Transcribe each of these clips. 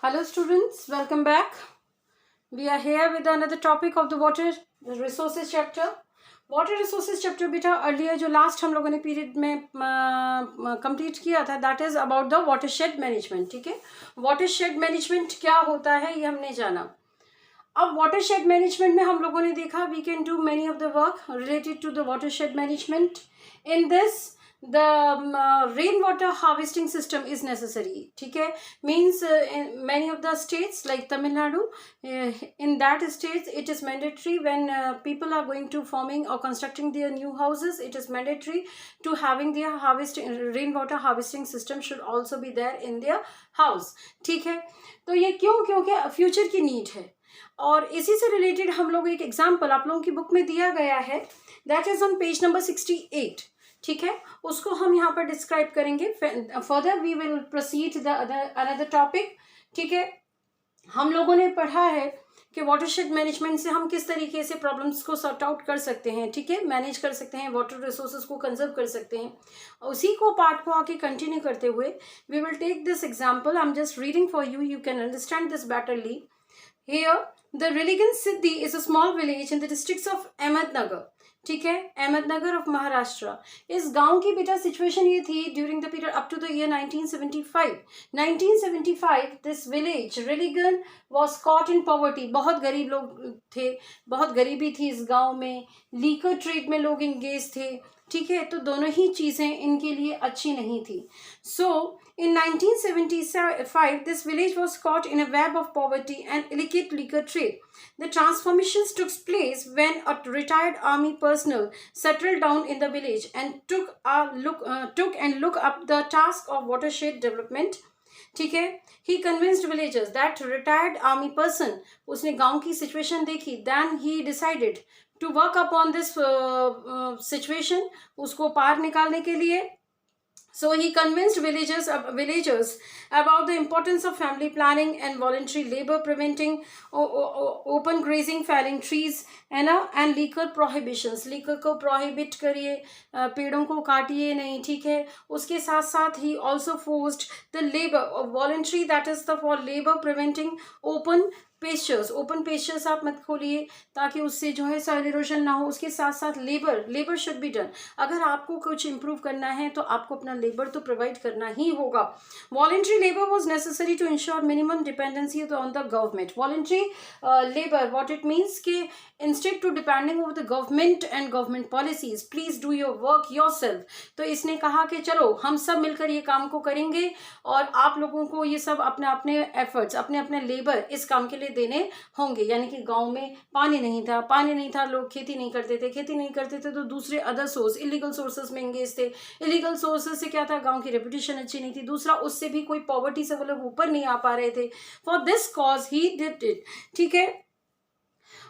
Hello students, welcome back. We are here with another topic of the water resources chapter. Water resources chapter बेटा earlier जो last हम लोगों ने period में complete किया था that is about the watershed management. ठीक है, वाटरशेड मैनेजमेंट क्या होता है ये हमने जाना. अब वाटरशेड मैनेजमेंट में हम लोगों ने देखा we can do many of the work related to the watershed management. In this the rain water harvesting system is necessary. ठीक है, means in many of the states like Tamil Nadu, in that states it is mandatory when people are going to forming or constructing their new houses, it is mandatory to having their harvesting rain water harvesting system should also be there in their house. ठीक है, तो ये क्यों? क्योंकि future की need है. और इसी से रिलेटेड हम लोग एक एग्जाम्पल आप लोगों की बुक में दिया गया है that is on page number 68. ठीक है, उसको हम यहाँ पर डिस्क्राइब करेंगे. Further we will proceed the another topic. ठीक है, हम लोगों ने पढ़ा है कि वाटरशेड मैनेजमेंट से हम किस तरीके से प्रॉब्लम्स को सॉर्ट आउट कर सकते हैं. ठीक है, मैनेज कर सकते हैं, वाटर रिसोर्सेज को कंजर्व कर सकते हैं. उसी को पार्ट को आके कंटिन्यू करते हुए we will take this example. I am just reading for you, you can understand this betterly. Here, the Riligan Siddhi is a small village in the districts of Ahmednagar. ठीक है, Ahmednagar of Maharashtra. इस गांव की बेटा situation ये थी during the period up to the year 1975. 1975 this village religion was caught in poverty. बहुत गरीब लोग थे, बहुत गरीबी थी इस गांव में. लीकर ट्रेड में लोग इंगेज थे. ठीक है, तो दोनों ही चीज़ें इनके लिए अच्छी नहीं थी. सो in 1975, this village was caught in a web of poverty and illicit liquor trade. The transformations took place when a retired army personnel settled down in the village and took and look up the task of watershed development. ठीक है, he convinced villagers that retired army person उसने गांव की situation देखी. Then he decided to work upon this situation, उसको पार निकालने के लिए. So he convinced villagers about the importance of family planning and voluntary labor, preventing open grazing, felling trees, and liquor prohibitions. liquor को prohibit करिए, पेड़ों को काटिए नहीं. ठीक है, उसके साथ साथ ही also forced the labor voluntary, that is the for labor preventing open pastures आप मत खोलिए ताकि उससे जो है सॉइल इरोजन ना हो. उसके साथ साथ लेबर शुड बी डन. अगर आपको कुछ इंप्रूव करना है तो आपको अपना लेबर तो प्रोवाइड करना ही होगा. Voluntary labour was necessary to ensure minimum dependency on the government. Voluntary labour what it means के instead to depending on the government and government policies please do your work yourself. तो इसने कहा कि चलो हम सब मिलकर ये काम को करेंगे और आप लोगों को ये सब अपने अपने एफर्ट्स अपने अपने लेबर इस काम के लिए देने होंगे. यानी कि गांव में पानी नहीं था, लोग खेती नहीं करते थे तो दूसरे अदर सोर्स इलीगल सोर्सेस में एंगेज थे. इलीगल सोर्सेस से क्या था, गांव की रेपुटेशन अच्छी नहीं थी. दूसरा, उससे भी कोई पॉवर्टी से वो लोग ऊपर नहीं आ पा रहे थे. For this cause he did it. ठीक है,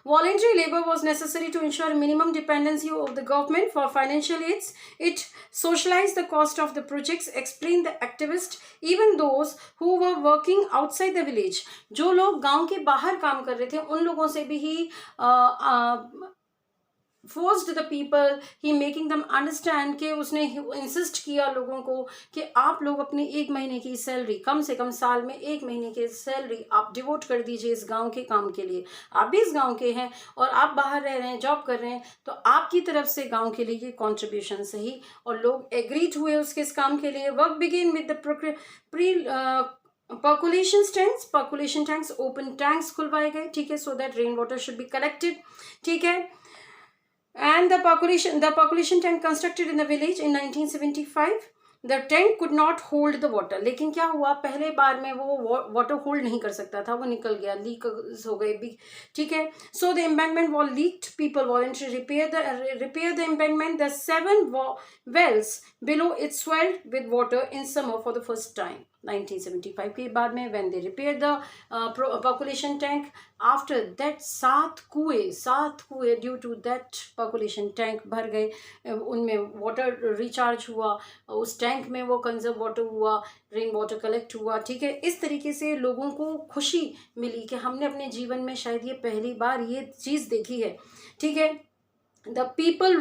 voluntary labor was necessary to ensure minimum dependency of the government for financial aids. It socialized the cost of the projects, explained the activists, even those who were working outside the village. जो लोग गांव के बाहर काम कर रहे थे उन लोगों से भी ही forced the people, he making them understand कि उसने इंसिस्ट किया लोगों को कि आप लोग अपनी 1 महीने की सैलरी, कम से कम साल में 1 महीने की सैलरी आप डिवोट कर दीजिए इस गांव के काम के लिए. आप भी इस गांव के हैं और आप बाहर रह रहे हैं, जॉब कर रहे हैं, तो आपकी तरफ से गांव के लिए ये कॉन्ट्रीब्यूशन सही. और लोग एग्रीड हुए उसके इस काम के लिए. Work begin with the percolation tanks, open tanks खुलवाए गए. ठीक है, so that rain water should be collected. ठीक है, and the percolation tank constructed in the village in 1975. The tank could not hold the water. लेकिन क्या हुआ, पहले बार में वो वाटर होल्ड नहीं कर सकता था, वो निकल गया, लीक हो गई भी. ठीक है, so the embankment wall leaked. People voluntarily repair the embankment. The 7 wells below it swelled with water in summer for the first time. 1975 के बाद में when they repaired the percolation tank, after that 7 कुएं due to that percolation tank भर गए, उनमें water recharge हुआ, उस tank में वो कंजर्व वाटर हुआ, रेन वाटर कलेक्ट हुआ. ठीक है, इस तरीके से लोगों को खुशी मिली कि हमने अपने जीवन में शायद ये पहली बार ये चीज़ देखी है. ठीक है, The people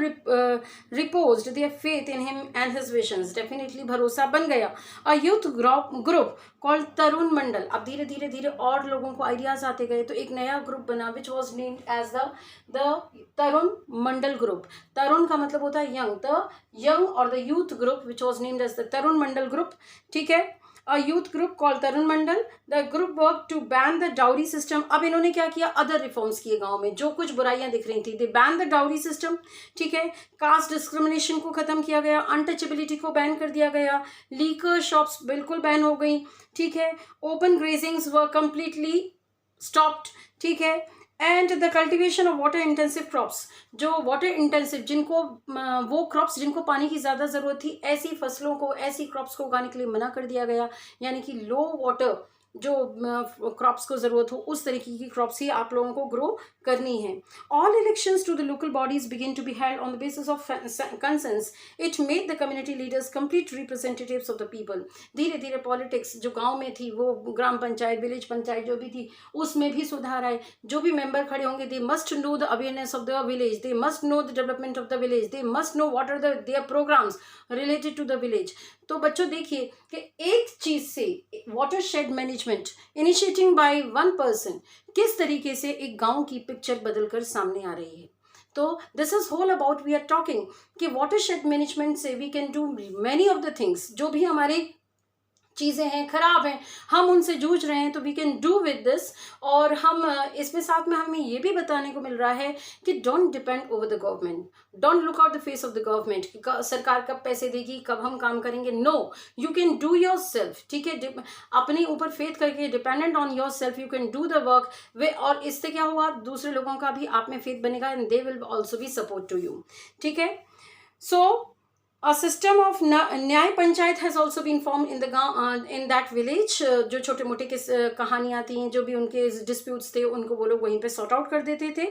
reposed their faith in him and his visions. Definitely भरोसा बन गया. A youth group called तरुण मंडल. अब धीरे धीरे धीरे और लोगों को आइडियाज आते गए तो एक नया ग्रुप बना which was named as the Tarun Mandal group. तरुण का मतलब होता है young. The young or the youth group which was named as the Tarun Mandal group. ठीक है. A youth group called Tarun Mandal. The group worked to ban the dowry system. अब इन्होंने क्या किया, अदर रिफॉर्म्स किए गांव में, जो कुछ बुराइयां दिख रही थी. They banned the dowry system. ठीक है. कास्ट डिस्क्रिमिनेशन को खत्म किया गया. अनटचेबिलिटी को बैन कर दिया गया. लीकर शॉप्स बिल्कुल बैन हो गई. ठीक है. Open grazings were completely stopped. ठीक है. And the cultivation of water intensive crops, जो वाटर इंटेंसिव जिनको वो क्रॉप्स जिनको पानी की ज़्यादा ज़रूरत थी, ऐसी फसलों को, ऐसी क्रॉप्स को उगाने के लिए मना कर दिया गया. यानी कि लो वाटर जो क्रॉप्स को ज़रूरत हो उस तरीके की क्रॉप्स ही आप लोगों को ग्रो करनी है. All elections to the local bodies begin to be held on the basis of consensus. It made the community leaders complete representatives of the people. धीरे धीरे पॉलिटिक्स जो गांव में थी, वो ग्राम पंचायत, विलेज पंचायत जो भी थी, उसमें भी सुधार आए. जो भी मेंबर खड़े होंगे, they must know the awareness of the village, they must know the development of the village, they must know what are their programmes related to the village. तो बच्चों देखिए कि एक चीज से, water shade management initiating by one person, किस तरीके से एक गांव की पिक्चर बदलकर सामने आ रही है. तो this is whole about we are talking कि वाटर शेड मैनेजमेंट से we can do many of the things. जो भी हमारे चीज़ें हैं, ख़राब हैं, हम उनसे जूझ रहे हैं, तो we can do with this. और हम इसमें साथ में हमें ये भी बताने को मिल रहा है कि don't depend over the government, don't look out the face of the government कि सरकार कब पैसे देगी, कब हम काम करेंगे. No, you can do yourself. ठीक है. अपने ऊपर फेथ करके, dependent on yourself, you can do the work way. और इससे क्या हुआ, दूसरे लोगों का भी आप में फेथ बनेगा and they will also be support to you. ठीक है. सो A system of न्याय panchayat has also been formed in the in that village. जो छोटे मोटे कहानियाँ थी, जो भी उनके disputes थे, उनको वो लोग वहीं पे sort out कर देते थे.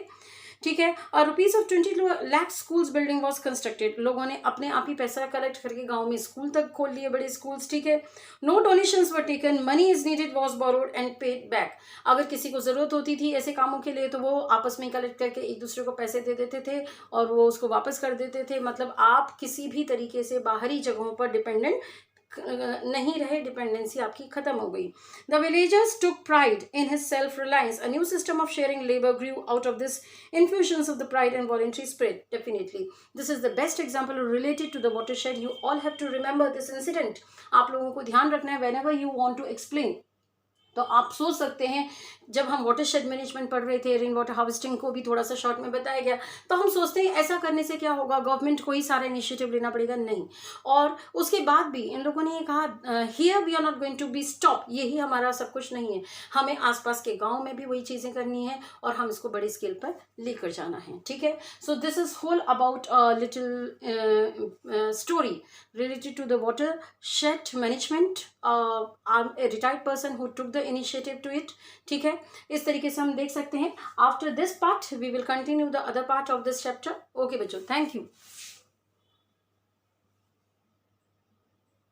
ठीक है. और rupees of 22 lakh schools building was constructed. लोगों ने अपने आप ही पैसा कलेक्ट करके गांव में स्कूल तक खोल लिए, बड़े स्कूल्स. ठीक है. No donations were taken, money is needed was borrowed and paid back. अगर किसी को जरूरत होती थी ऐसे कामों के लिए तो वो आपस में कलेक्ट करके एक दूसरे को पैसे दे देते थे और वो उसको वापस कर देते थे. मतलब आप किसी भी तरीके से बाहरी जगहों पर डिपेंडेंट नहीं रहे, डिपेंडेंसी आपकी खत्म हो गई. The villagers took pride in his self reliance. A new system of sharing labour Guru out of this infusions of the pride and voluntary spirit. Definitely this is the best example related to the watershed. You all have to remember this incident. आप लोगों को ध्यान रखना है whenever you want to explain. तो आप सोच सकते हैं, जब हम वाटर शेड मैनेजमेंट पढ़ रहे थे, रेन वाटर हार्वेस्टिंग को भी थोड़ा सा शॉर्ट में बताया गया, तो हम सोचते हैं ऐसा करने से क्या होगा, गवर्नमेंट को ही सारा इनिशिएटिव लेना पड़ेगा. नहीं. और उसके बाद भी इन लोगों ने ये कहा, here we are not going to be stop. यही हमारा सब कुछ नहीं है, हमें आसपास के गाँव में भी वही चीज़ें करनी है और हम इसको बड़ी स्केल पर लेकर जाना है. ठीक है. So this is whole about little story related to the watershed management. I'm a retired person who took the initiative to it. ठीक है. इस तरीके से हम देख सकते हैं. After this part we will continue the other part of this chapter. Okay बच्चों, thank you.